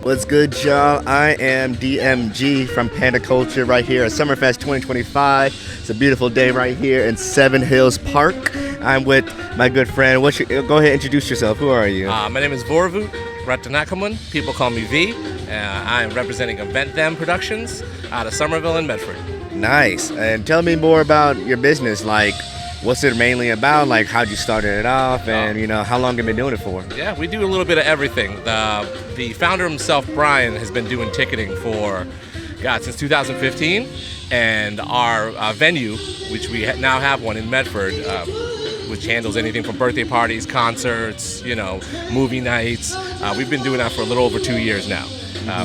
What's good, y'all? I am DMG from Panda Culture right here at Summerfest 2025. It's a beautiful day right here in Seven Hills Park. I'm with my good friend. Go ahead and introduce yourself. Who are you? My name is Vorvut Ratanakamun. People call me V. I am representing EventThem Productions out of Somerville and Medford. Nice. And tell me more about your business. Like, what's it mainly about? Like, how'd you start it off? And, how long have you been doing it for? Yeah, we do a little bit of everything. The founder himself, Bryan, has been doing ticketing since 2015. And our venue, which we now have one in Medford, which handles anything from birthday parties, concerts, movie nights. We've been doing that for a little over 2 years now.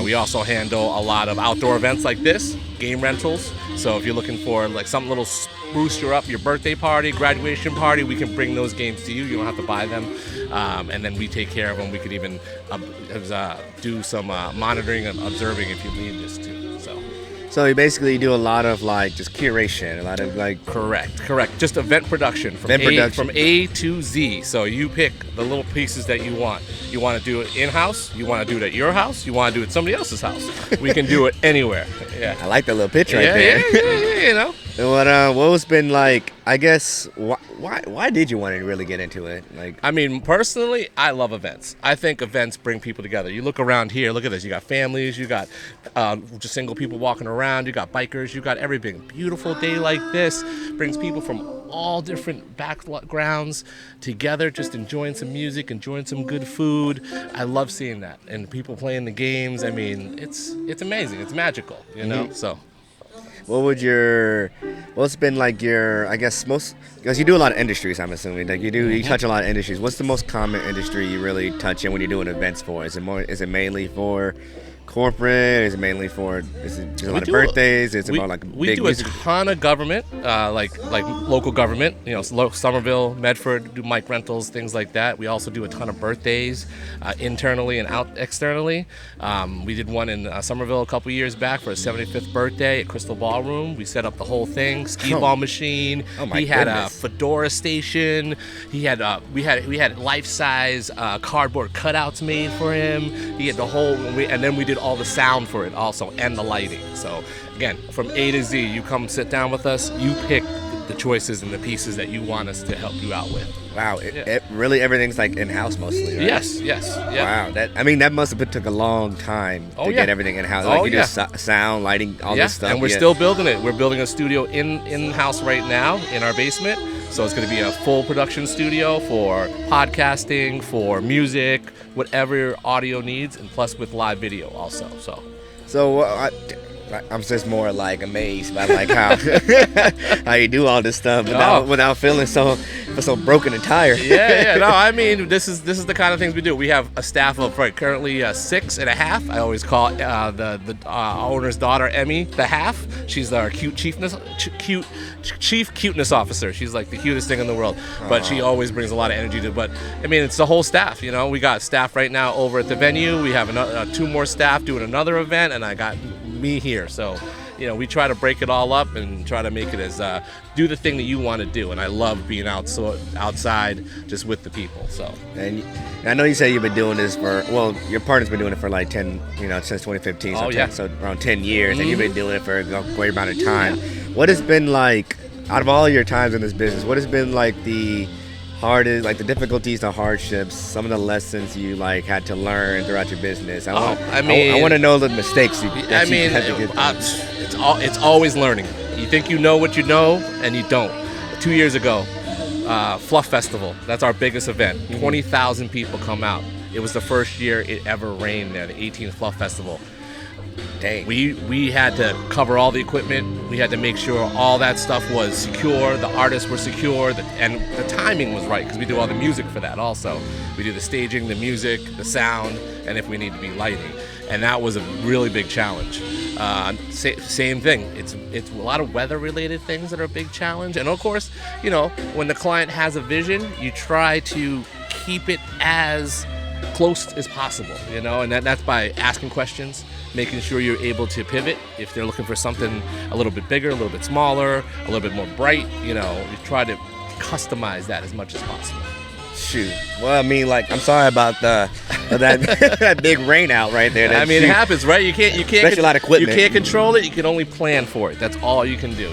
We also handle a lot of outdoor events like this, game rentals. So if you're looking for like something little spruce you up, your birthday party, graduation party, we can bring those games to you. You don't have to buy them. And then we take care of them. We could even do some monitoring and observing if you need us to. So you basically do a lot of just curation, a lot of Correct. Just event production from A to Z. So you pick the little pieces that you want. You want to do it in-house, you want to do it at your house, you want to do it at somebody else's house. We can do it anywhere. Yeah. I like that little pitch right there. Yeah. And what was been like, I guess, why did you want to really get into it? Personally, I love events. I think events bring people together. You look around here, look at this. You got families, you got just single people walking around, you got bikers, you got everything. Beautiful day like this brings people from all different backgrounds together, just enjoying some music, enjoying some good food. I love seeing that. And people playing the games. It's amazing. It's magical, so. What's been like your, I guess, because you do a lot of industries, I'm assuming. Like you touch a lot of industries. What's the most common industry you really touch in when you're doing events for? Is it mainly for corporate? Is it mainly for, is it a lot of birthdays? Is it about we do a ton of government, like local government, Somerville, Medford, do mic rentals, things like that. We also do a ton of birthdays, internally and externally. We did one in Somerville a couple years back for his 75th birthday at Crystal Ballroom. We set up the whole thing, ball machine. He had a fedora station. We had life-size cardboard cutouts made for him. He had the whole, and then we did all the sound for it also, and the lighting. So again, from A to Z, you come sit down with us, you pick the choices and the pieces that you want us to help you out with. Wow, it really everything's like in-house mostly, right? Yes. Yeah. Wow, that must have took a long time to get everything in-house. Do sound, lighting, all this stuff. And we're still building it. We're building a studio in-house right now in our basement. So it's going to be a full production studio for podcasting, for music, whatever your audio needs, and plus with live video also. So I'm just more amazed by how you do all this stuff without feeling so broken and tired. Yeah. No, this is the kind of things we do. We have a staff of currently 6.5. I always call the owner's daughter Emmy the half. She's our chief cuteness officer. She's like the cutest thing in the world, but she always brings a lot of energy to it. But it's the whole staff. We got staff right now over at the venue. We have 2 more staff doing another event, and I got me here. So we try to break it all up and try to make it as do the thing that you want to do. And I love being outside just with the people. So, and I know you say you've been doing this your partner's been doing it for 10, since 2015. So around 10 years, and you've been doing it for a great amount of time. Yeah. What has been out of all your times in this business, what has been the hardest, the difficulties, the hardships, some of the lessons you had to learn throughout your business? I want to know the mistakes you had to get through. It's always learning. You think you know what you know, and you don't. 2 years ago, Fluff Festival, that's our biggest event. 20,000 people come out. It was the first year it ever rained there, the 18th Fluff Festival. Dang. We had to cover all the equipment. We had to make sure all that stuff was secure, the artists were secure, and the timing was right, because we do all the music for that also. We do the staging, the music, the sound, and if we need to be lighting. And that was a really big challenge. Same thing. It's a lot of weather-related things that are a big challenge. And of course, when the client has a vision, you try to keep it as close as possible, and that's by asking questions, making sure you're able to pivot if they're looking for something a little bit bigger, a little bit smaller, a little bit more bright. You try to customize that as much as possible. Shoot. Well, I'm sorry about of that big rain out right there. I mean, it happens, right? You can't. Especially a lot of equipment. You can't control it. You can only plan for it. That's all you can do.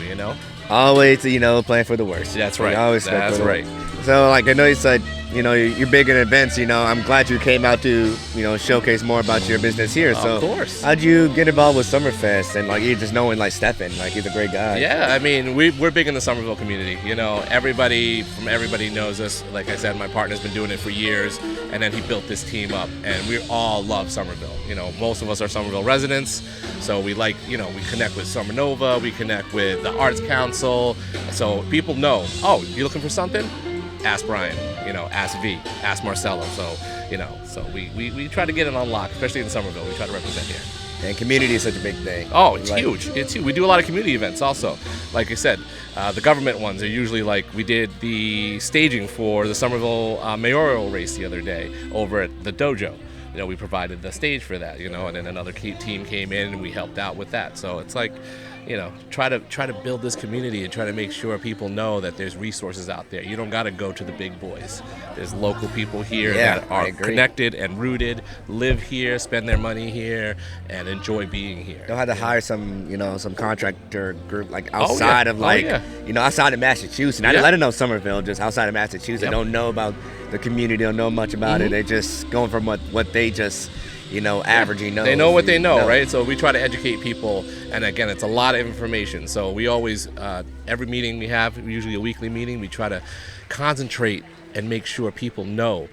Always, plan for the worst. That's right. Always That's right. So, I know you said, you're big in events. I'm glad you came out to, showcase more about your business here. So, of course. How'd you get involved with Summerfest and you just knowing Stefan, he's a great guy? Yeah, I mean, we're big in the Somerville community. Everybody knows us. Like I said, my partner's been doing it for years, and then he built this team up, and we all love Somerville. Most of us are Somerville residents, so we we connect with Summer Nova, we connect with the Arts Council, so people know, oh, you looking for something? Ask Bryan, ask V, ask Marcelo. So we try to get it on lock, especially in Somerville. We try to represent here. And community is such a big thing. Oh, it's huge. It's huge. We do a lot of community events also. Like I said, the government ones are usually we did the staging for the Somerville mayoral race the other day over at the dojo. We provided the stage for that, and then another team came in and we helped out with that. So it's try to build this community and try to make sure people know that there's resources out there. You don't got to go to the big boys. There's local people here that are connected and rooted, live here, spend their money here, and enjoy being here. Don't have to hire some contractor group outside of outside of Massachusetts. I didn't know Somerville, just outside of Massachusetts. Don't know about the community, don't know much about it. They just going from what they just averaging knows. They know what they know, right? So we try to educate people, and again, it's a lot of information. So we always, every meeting we have, usually a weekly meeting, we try to concentrate and make sure people know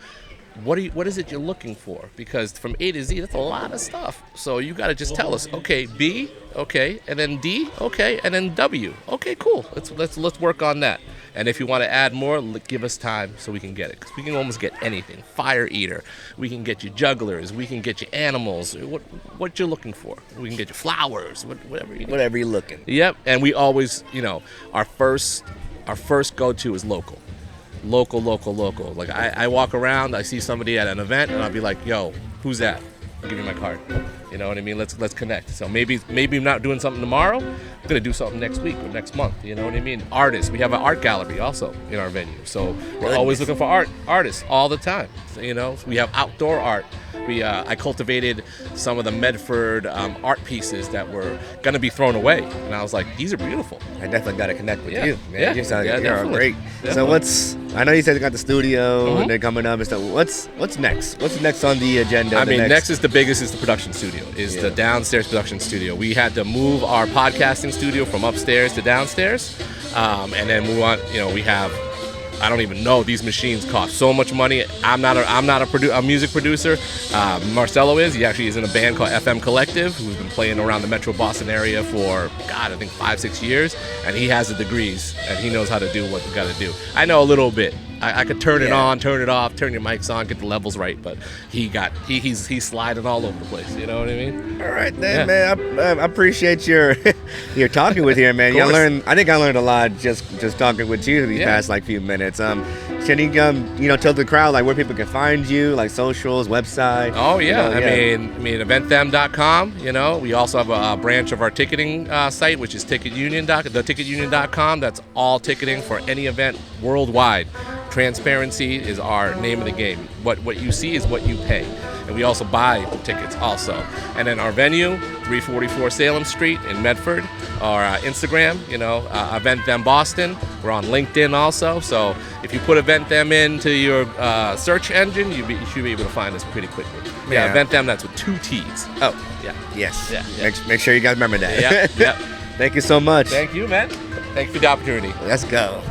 what is it you're looking for, because from A to Z, that's a lot of stuff. So you got to just tell us, okay, B, okay, and then D, okay, and then W, okay, cool. Let's work on that. And if you want to add more, give us time so we can get it. Because we can almost get anything. Fire eater. We can get you jugglers. We can get you animals. What you're looking for. We can get you flowers. Whatever you need. Whatever you're looking. Yep. And we always, our first go-to is local. Local. I walk around, I see somebody at an event, and I'll be like, yo, who's that? I'll give you my card. You know what I mean? Let's connect. So maybe I'm not doing something tomorrow. I'm gonna do something next week or next month. You know what I mean? Artists. We have an art gallery also in our venue. So we're always looking for artists all the time. So, we have outdoor art. I cultivated some of the Medford art pieces that were gonna be thrown away, and I was like, these are beautiful. I definitely gotta connect with you, man. Yeah. You sound you're definitely. great. Definitely. So I know you said you got the studio and they're coming up and stuff. What's next? What's next on the agenda? Next is the biggest is the production studio. The downstairs production studio. We had to move our podcasting studio from upstairs to downstairs, and then we have. I don't even know. These machines cost so much money. I'm not a music producer. Marcelo is. He actually is in a band called EventThem Collective, who's been playing around the Metro Boston area for, I think 5-6 years. And he has the degrees, and he knows how to do what you got to do. I know a little bit. I could turn it on, turn it off, turn your mics on, get the levels right, but he's sliding all over the place. You know what I mean? All right, then, man. I appreciate your talking with here, man. I think I learned a lot just talking with you these past few minutes. Can you tell the crowd where people can find you, socials, website? Oh yeah, I mean EventThem.com. We also have a branch of our ticketing site, which is theticketunion.com. That's all ticketing for any event worldwide. Transparency is our name of the game. What you see is what you pay. And we also buy tickets also. And then our venue, 344 Salem Street in Medford. Our Instagram, EventThem Boston. We're on LinkedIn also. So if you put EventThem into your search engine, you should be able to find us pretty quickly. Yeah, EventThem, that's with 2 T's. Oh, yeah. Yes. Yeah. Make sure you guys remember that. Yeah. Thank you so much. Thank you, man. Thank you for the opportunity. Let's go.